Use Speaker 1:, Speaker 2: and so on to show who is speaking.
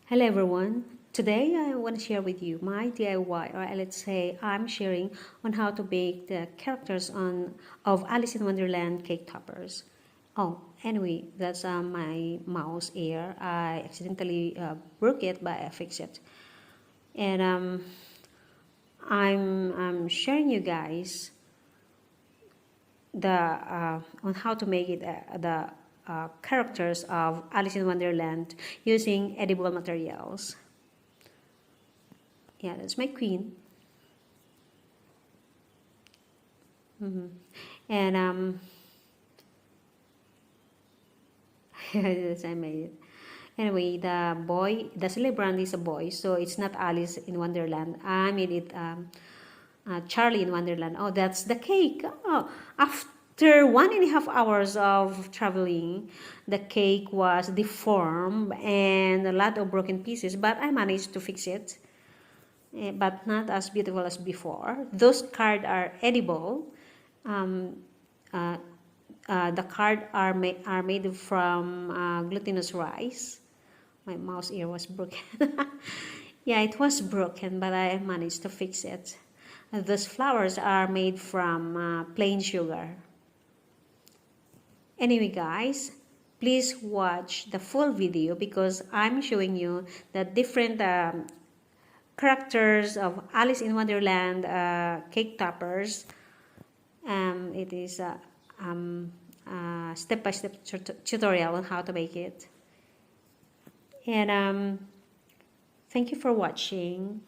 Speaker 1: Hello everyone. Today I want to share with you my DIY, or let's say I'm sharing on how to bake the characters of Alice in Wonderland cake toppers. Oh, anyway, that's my mouse ear. I accidentally broke it, but I fixed it. And I'm sharing you guys the on how to make it the characters of Alice in Wonderland using edible materials. Yeah, that's my queen. And yes, I made it. Anyway, the celebrant is a boy, so it's not Alice in Wonderland. I made it Charlie in Wonderland. Oh, that's the cake. Oh, after 1.5 hours of traveling, the cake was deformed and a lot of broken pieces, but I managed to fix it. But not as beautiful as before. Those cards are edible. Um, uh, the cards are made from glutinous rice. My mouse ear was broken. Yeah, it was broken, but I managed to fix it. Those flowers are made from plain sugar. Anyway, guys, please watch the full video because I'm showing you the different characters of Alice in Wonderland cake toppers. It is a step-by-step tutorial on how to make it. And thank you for watching.